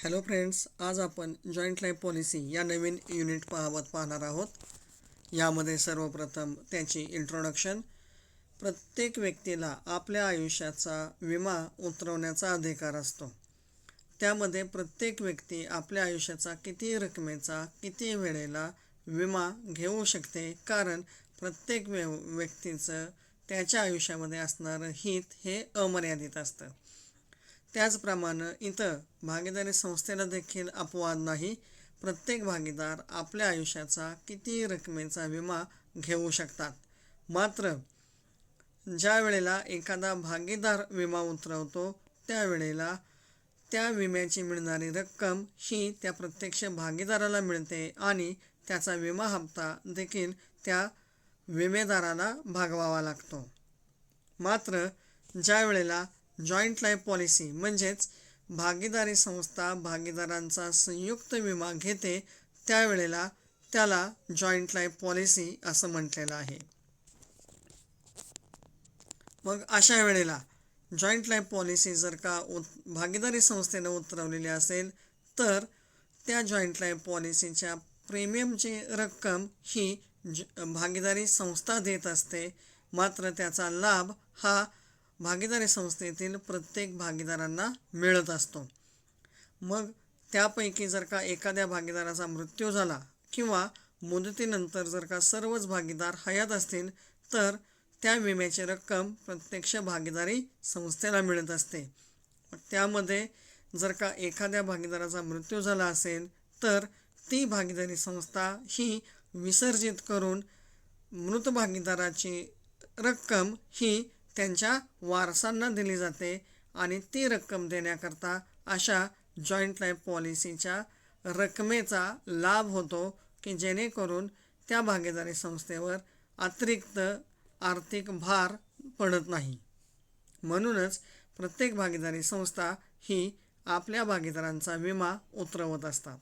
Hello friends, आज आपण joint life policy या नवीन युनिट पाहणार आहोत. यामध्ये सर्वप्रथम त्याची इंट्रोडक्शन. प्रत्येक व्यक्तीला आपल्या आयुष्याचा विमा उतरवण्याचा अधिकार असतो. त्यामध्ये प्रत्येक व्यक्ती आपल्या आयुष्याचा किती रकमेचा किती वेळेला विमा घेऊ शकते, कारण प्रत्येक व्यक्तीचं त्याच्या आयुष्यामध्ये असणारं हित हे अमर्यादित असतं. त्याचप्रमाणे इथं भागीदारी संस्थेला देखील अपवाद नाही. प्रत्येक भागीदार आपल्या आयुष्याचा किती रकमेचा विमा घेऊ शकतात. मात्र ज्या वेळेला एखादा भागीदार विमा उतरवतो त्यावेळेला त्या विम्याची मिळणारी रक्कम ही त्या प्रत्यक्ष भागीदाराला मिळते आणि त्याचा विमा हप्ता देखील त्या विमेदाराला भागवावा लागतो. मात्र ज्या वेळेला जॉईंट लाईफ पॉलिसी म्हणजेच भागीदारी संस्था भागीदारांचा संयुक्त विमा घेते त्यावेळेला त्याला जॉईंट लाईफ पॉलिसी असं म्हटलेलं आहे. मग अशा वेळेला जॉईंट लाईफ पॉलिसी जर का भागीदारी संस्थेनं उतरवलेली असेल तर त्या जॉईंट लाईफ पॉलिसीच्या प्रीमियमची रक्कम ही भागीदारी संस्था देत असते. मात्र त्याचा लाभ हा भागीदारी संस्थेतील प्रत्येक भागीदारांना मिळत असतो. मग त्यापैकी जर का एखाद्या भागीदाराचा मृत्यू झाला किंवा मुदतीनंतर जर का सर्वच भागीदार हयात असतील तर त्या विम्याची रक्कम प्रत्यक्ष भागीदारी संस्थेला मिळत असते. त्यामध्ये जर का एखाद्या भागीदाराचा मृत्यू झाला असेल तर ती भागीदारी संस्था ही विसर्जित करून मृत भागीदाराची रक्कम ही त्यांच्या वारसांना दिली जाते आणि ती रक्कम देण्याकरता अशा जॉईंट लाईफ पॉलिसीच्या रकमेचा लाभ होतो की जेणेकरून त्या भागीदारी संस्थेवर अतिरिक्त आर्थिक भार पडत नाही. म्हणूनच प्रत्येक भागीदारी संस्था ही आपल्या भागीदारांचा विमा उतरवत असतात.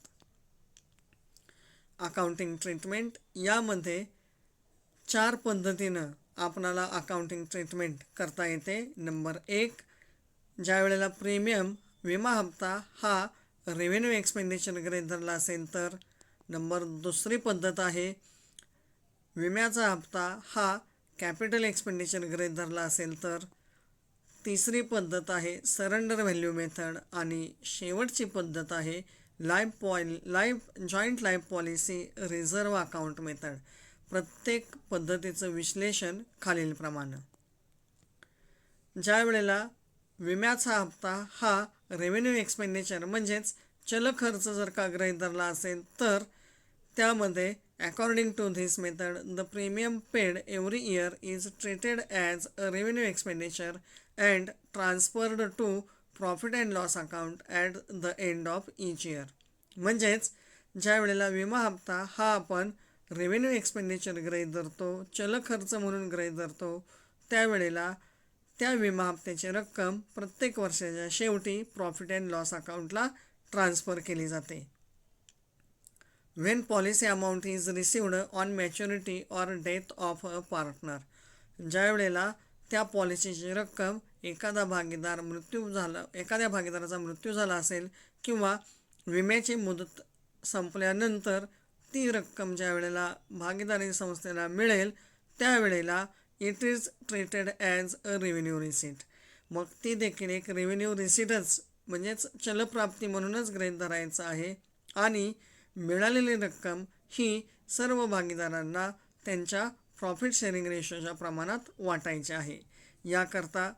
Accounting treatment. यामध्ये 4 पद्धतीनं आपणाला अकाउंटिंग ट्रीटमेंट करता येते. नंबर 1, ज्या वेळेला प्रीमियम विमा हप्ता हा रेव्हेन्यू एक्सपेंडिचर गृहीत धरला असेल तर. नंबर 2 पद्धत आहे विम्याचा हप्ता हा कॅपिटल एक्सपेंडिचर गृहीत धरला असेल तर. 3 पद्धत आहे सरेंडर व्हॅल्यू मेथड आणि शेवटची पद्धत आहे joint life policy reserve account method. प्रत्येक पद्धतीचं विश्लेषण खालीलप्रमाणे. ज्या वेळेला विम्याचा हप्ता हा रेव्हेन्यू एक्सपेंडिचर म्हणजेच चल खर्च जर का गृहीत धरला असेल तर त्यामध्ये according to this method the premium paid every year is treated as a revenue expenditure and transferred to profit and loss account at the end of each year. म्हणजेच ज्या वेळेला विमा हप्ता हा आपण रेव्हेन्यू एक्सपेंडिचर गृहीत धरतो, चल खर्च म्हणून गृहीत धरतो, त्यावेळेला त्या विमा हप्त्याची रक्कम प्रत्येक वर्षाच्या शेवटी प्रॉफिट अँड लॉस अकाउंटला ट्रान्सफर केली जाते. When policy amount is received on maturity or death of a partner. ज्या वेळेला त्या पॉलिसीची रक्कम एखाद्या भागीदाराचा मृत्यू झाला असेल किंवा विम्याची मुदत संपल्यानंतर ती रक्कम ज्या वेळेला भागीदारी संस्थेला मिळेल त्यावेळेला it is treated as a revenue receipt. मग ती देखील एक रेव्हेन्यू रिसीटच म्हणजेच चलप्राप्ती म्हणूनच गृहीत धरायचं आहे आणि मिळालेली रक्कम ही सर्व भागीदारांना त्यांच्या प्रॉफिट शेअरिंग रेशोच्या प्रमाणात वाटायची आहे. याकरता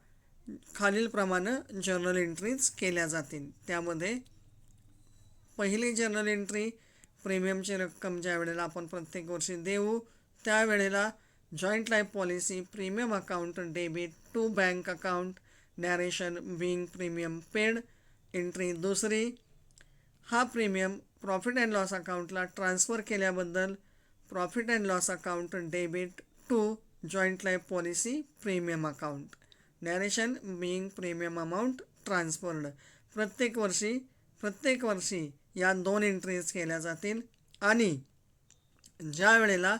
खालीलप्रमाणे जर्नल एंट्रीज केल्या जातील. त्यामध्ये पहिली जर्नल एंट्री प्रीमियमची रक्कम ज्या वेळेला आपण प्रत्येक वर्षी देऊ त्यावेळेला joint life policy premium account debit to bank account narration being premium paid. Entry 2, हा प्रीमियम प्रॉफिट अँड लॉस अकाउंटला ट्रान्सफर केल्याबद्दल profit and loss account debit to joint life policy premium account narration being premium amount transferred. प्रत्येक वर्षी या 2 entries केल्या जातील आणि ज्या वेळेला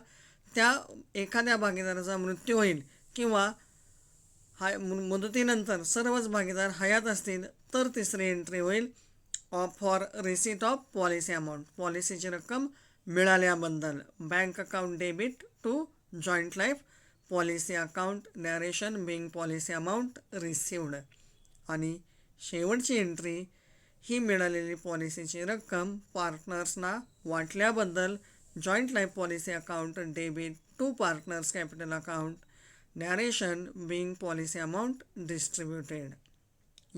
त्या एखाद्या भागीदाराचा मृत्यू होईल किंवा मुदतीनंतर सर्वच भागीदार हयात असतील तर 3री एंट्री होईल. For receipt of policy amount, पॉलिसीची रक्कम मिळाल्याबद्दल. Bank account debit to joint life policy account, narration being policy amount received. आणि शेवटची एंट्री ही मिळालेली पॉलिसीची रक्कम पार्टनर्सना वाटल्याबद्दल. Joint life policy account debit to partners capital account, narration being policy amount distributed.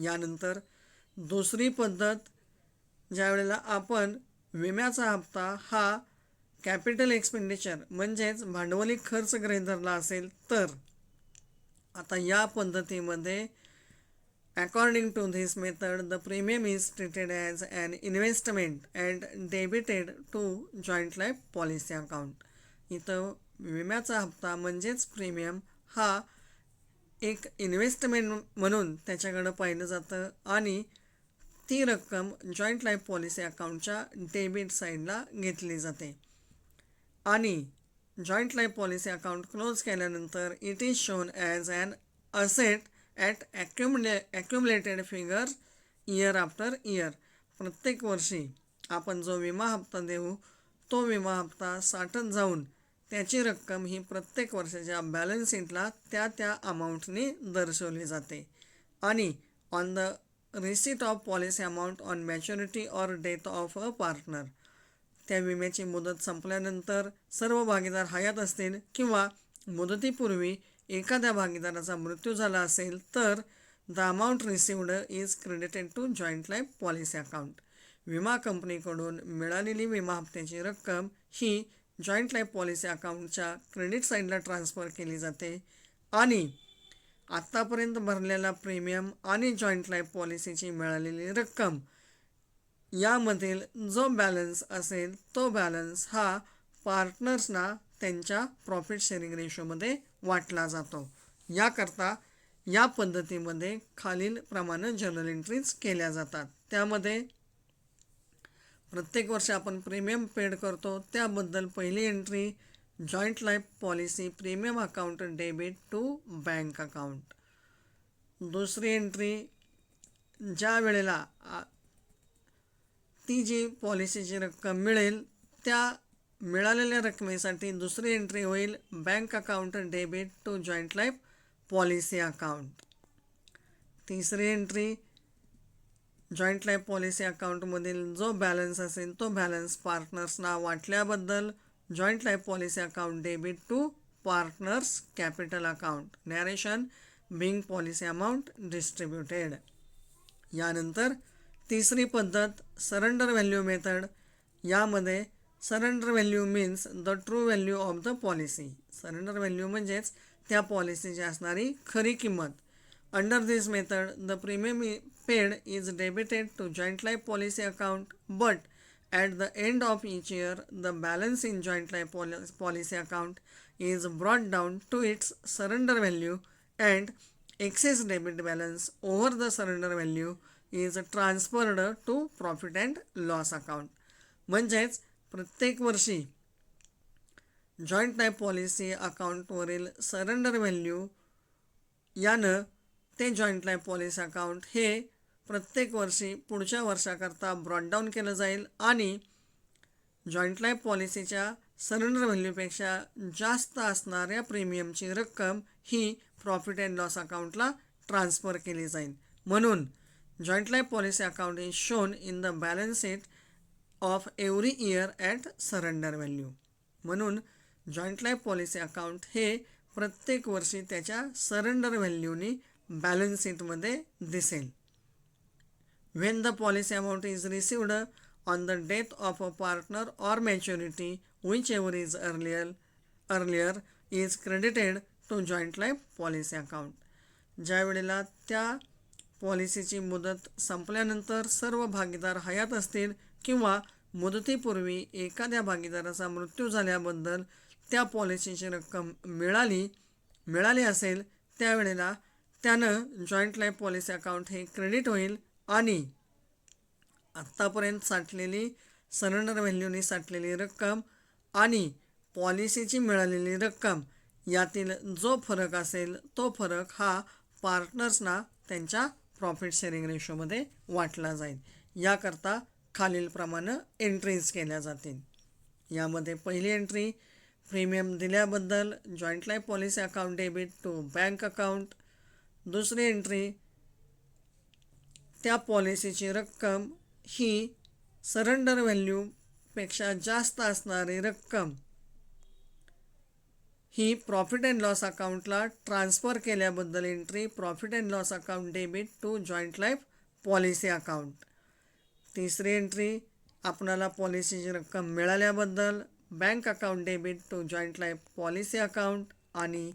यानंतर दुसरी पद्धत, ज्या वेळेला आपण विम्याचा हप्ता हा कॅपिटल एक्सपेंडिचर म्हणजेच भांडवली खर्च गृहीत धरला असेल तर आता या पद्धतीमध्ये according to this method the premium is treated as an investment and debited to joint life policy account. इथं विम्याचा हप्ता म्हणजेच प्रीमियम हा एक इन्व्हेस्टमेंट म्हणून त्याच्याकडं पाहिलं जातं आणि ती रक्कम जॉईंट लाईफ पॉलिसी अकाउंटच्या डेबिट साईडला घेतली जाते. आणि joint life policy account close केल्यानंतर it is shown as an asset at accumulated figure year after year. प्रत्येक वर्षी आपण जो विमा हप्ता देऊ तो विमा हप्ता साठत जाऊन त्याची रक्कम ही प्रत्येक वर्षाच्या बॅलन्स शीटला त्या अमाऊंटने दर्शवली जाते. आणि on the receipt of policy amount on maturity or death of a partner, त्या विम्याची मुदत संपल्यानंतर सर्व भागीदार हयात असतील किंवा मुदतीपूर्वी एखाद्या भागीदाराचा मृत्यू झाला असेल तर the amount received is credited to joint life policy account. विमा कंपनीकडून मिळालेली विमा हप्त्याची रक्कम ही जॉईंट लाईफ पॉलिसी अकाउंटच्या क्रेडिट साईडला ट्रान्सफर केली जाते. आणि आत्तापर्यंत भरलेला प्रीमियम आणि जॉईंट लाईफ पॉलिसीची मिळालेली रक्कम यामधील जो बॅलन्स असेल तो बॅलन्स हा पार्टनर्सना त्यांच्या प्रॉफिट शेअरिंग रेशोमध्ये वाटला जातो. याकरता या पद्धतीमध्ये खालील प्रमाणे जर्नल एंट्रीज केल्या जातात. त्यामध्ये प्रत्येक वर्षी आपण प्रीमियम पेड करतो त्याबद्दल पहिली entry joint life policy premium account debit to bank account. दुसरी एंट्री ज्या वेळेला ती जी पॉलिसीची रक्कम मिळेल त्या मिळालेल्या रकमेसाठी दुसरी एंट्री होईल bank account debit to joint life policy account. तिसरी एंट्री जॉईंट लाईफ पॉलिसी अकाउंटमधील जो बॅलन्स असेल तो बॅलन्स पार्टनर्सना वाटल्याबद्दल joint life policy account debit to partners capital account, narration being policy amount distributed. यानंतर तिसरी पद्धत सरेंडर व्हॅल्यू मेथड. यामध्ये surrender value means the true value of the policy. Surrender value म्हणजेच त्या पॉलिसीची असणारी खरी किंमत. Under this method the premium paid is debited to joint life policy account but at the end of each year the balance in joint life policy account is brought down to its surrender value and excess debit balance over the surrender value is transferred to profit and loss account. म्हणजेच प्रत्येक वर्षी joint life policy अकाउंटवरील surrender value यानं ते joint life policy account हे प्रत्येक वर्षी पुढच्या वर्षाकरता ब्रॉडडाऊन केलं जाईल आणि जॉईंट लाईफ पॉलिसीच्या सरेंडर व्हॅल्यूपेक्षा जास्त असणाऱ्या प्रीमियमची रक्कम ही प्रॉफिट अँड लॉस अकाउंटला ट्रान्सफर केली जाईल. म्हणून joint life policy account is shown in the balance sheet of every year at surrender value. म्हणून जॉईंट लाईफ पॉलिसी अकाउंट हे प्रत्येक वर्षी त्याच्या सरेंडर व्हॅल्यूनी बॅलन्स शीटमध्ये दिसेल. When the policy amount is received on the death of a partner or maturity, whichever is earlier is credited to joint life policy account. ज्या वेळेला त्या पॉलिसीची मुदत संपल्यानंतर सर्व भागीदार हयात असतील किंवा मुदतीपूर्वी एखाद्या भागीदाराचा मृत्यू झाल्याबद्दल त्या पॉलिसीची रक्कम मिळाली असेल त्यावेळेला त्यानं जॉईंट लाईफ पॉलिसी अकाउंट हे क्रेडिट होईल आणि आत्तापर्यंत साठलेली सरेंडर व्हॅल्यूनी साठलेली रक्कम आणि पॉलिसीची मिळालेली रक्कम यातील जो फरक असेल तो फरक हा पार्टनर्सना त्यांच्या प्रॉफिट शेअरिंग रेशोमध्ये वाटला जाईल. याकरता खालीलप्रमाणे एंट्रीज केल्या जातील. यामध्ये पहिली एंट्री प्रीमियम दिल्याबद्दल joint life policy account debit to bank account. दुसरी एंट्री त्या पॉलिसीची रक्कम ही सरेंडर व्हॅल्यूपेक्षा जास्त असणारी रक्कम ही प्रॉफिट अँड लॉस अकाउंटला ट्रान्सफर केल्याबद्दल entry profit and loss account debit to joint life policy account. तिसरी एंट्री आपणाला पॉलिसीची रक्कम मिळाल्याबद्दल bank account debit to joint life policy account. आणि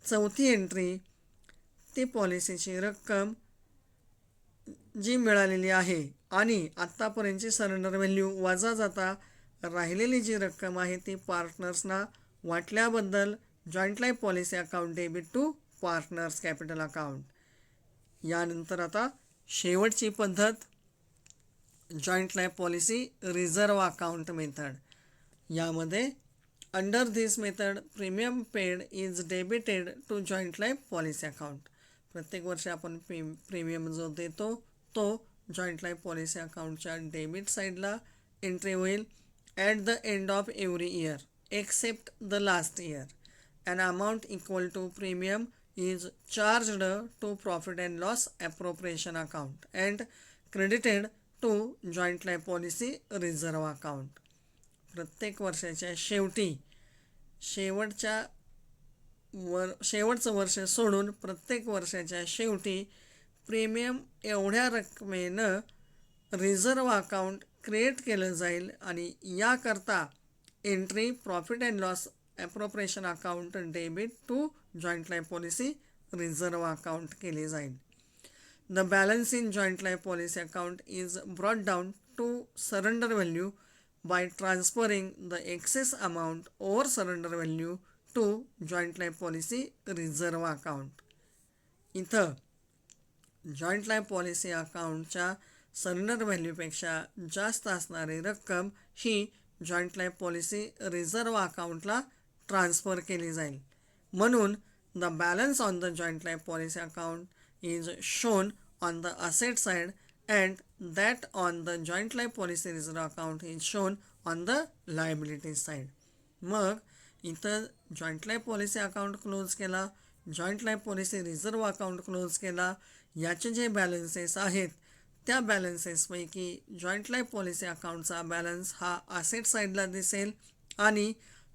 चौथी एंट्री ती पॉलिसीची रक्कम जी मिळालेली आहे आणि आत्तापर्यंतची सरेंडर व्हॅल्यू वजा जाता राहिलेली जी रक्कम आहे ती पार्टनर्सना वाटल्याबद्दल joint life policy account debit to partners capital account. यानंतर आता शेवटची पद्धत joint life policy reserve account method. यामध्ये under this method premium paid is debited to joint life policy account. प्रत्येक वर्षी आपण प्रीमियम जो देतो तो जॉईंट लाईफ पॉलिसी अकाउंटच्या डेबिट साईडला एंट्री होईल. At the end of every year except the last year, an amount equal to premium is charged to profit and loss appropriation account and credited to joint life policy reserve account. प्रत्येक वर्षाच्या शेवटचं वर्ष सोडून प्रत्येक वर्षाच्या शेवटी premium एवढ्या रकमेनं reserve account create केलं जाईल आणि याकरता entry profit and loss appropriation account debit to joint life policy reserve account केली जाईल. The balance in joint life policy account is brought down to surrender value by transferring the excess amount over surrender value to joint life policy reserve account. इथं joint life policy अकाउंटच्या surrender व्हॅल्यूपेक्षा जास्त असणारी रक्कम ही joint life policy reserve अकाउंटला transfer केली जाईल. म्हणून the balance on the joint life policy account is shown on the asset side and that on the joint life policy reserve account is shown on the liability side. मग इथं joint life policy account close केला, joint life policy reserve account close केला. याचे जे balances आहेत त्या बॅलन्सेसपैकी joint life policy अकाउंटचा बॅलन्स हा असेट साईडला दिसेल आणि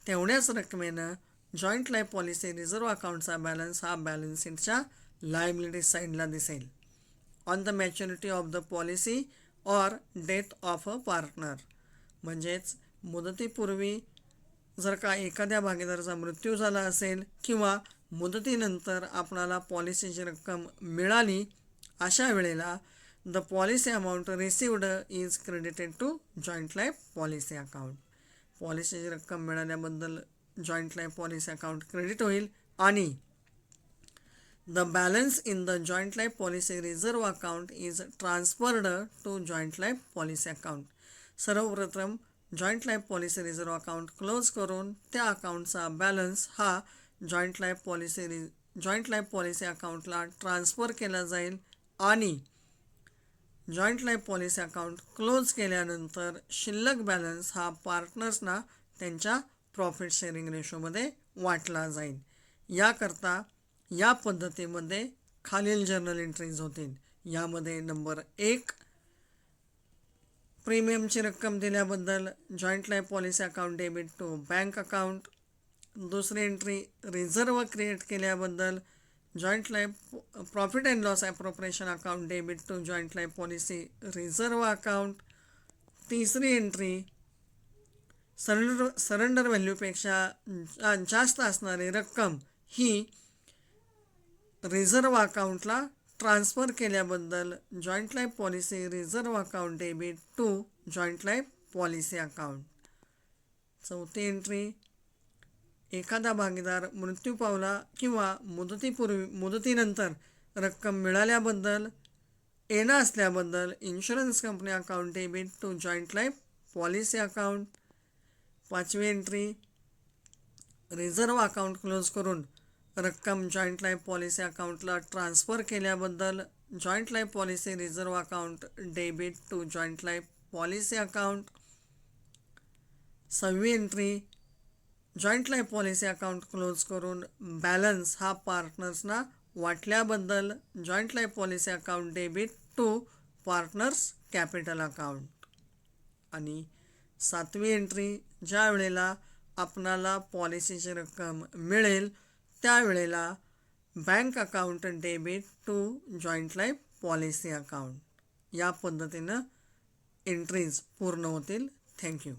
तेवढ्याच रकमेनं जॉईंट लाईफ पॉलिसी रिझर्व्ह अकाउंटचा बॅलन्स हा बॅलन्स शीटच्या लायबिलिटी साईडला दिसेल. On the maturity of the policy or death of a partner, म्हणजेच मुदतीपूर्वी जर का एखाद्या भागीदाराचा मृत्यू झाला असेल किंवा मुदतीनंतर आपणाला पॉलिसीची रक्कम मिळाली, अशा वेळेला the policy amount received is credited to joint life policy account. पॉलिसीची रक्कम मिळाल्याबद्दल joint life policy account credit होईल आणि the balance in the joint life policy reserve account is transferred to joint life policy account. सर्वप्रथम joint life policy reserve account close करून त्या अकाउंटचा balance हा जॉईंट लाईफ पॉलिसी अकाउंटला transfer केला जाईल आणि joint life policy account close केल्यानंतर शिल्लक बॅलन्स हा पार्टनर्सना त्यांच्या प्रॉफिट शेअरिंग रेशोमध्ये वाटला जाईल. याकरता या पद्धतीमध्ये खालील जर्नल एंट्रीज होतील. यामध्ये नंबर 1 प्रीमियमची रक्कम दिल्याबद्दल joint life policy account debit to bank account. दुसरी एंट्री रिझर्व्ह क्रिएट केल्याबद्दल joint life profit and loss appropriation account debit to joint life policy reserve account. तिसरी एंट्री सरेंडर व्हॅल्यूपेक्षा जास्त असणारी रक्कम ही रिझर्व्ह अकाउंटला ट्रान्सफर केल्याबद्दल joint life policy reserve account debit to joint life policy account. चौथी एंट्री एखादा भागीदार मृत्यू पावला किंवा मुदतीनंतर रक्कम मिळाल्याबद्दल येणं असल्याबद्दल insurance company account debit to joint life policy account. पाचवी एंट्री रिझर्व्ह अकाउंट क्लोज करून रक्कम जॉईंट लाईफ पॉलिसी अकाउंटला ट्रान्सफर केल्याबद्दल joint life policy reserve account debit to joint life policy account. 6वी entry, joint life policy account close करून balance हा पार्टनर्सना वाटल्याबद्दल joint life policy account debit to partners capital account. आणि 7वी entry, ज्या वेळेला आपणाला पॉलिसीची रक्कम मिळेल त्यावेळेला bank account debit to joint life policy account. या पद्धतीनं एंट्रीज पूर्ण होतील. थँक्यू.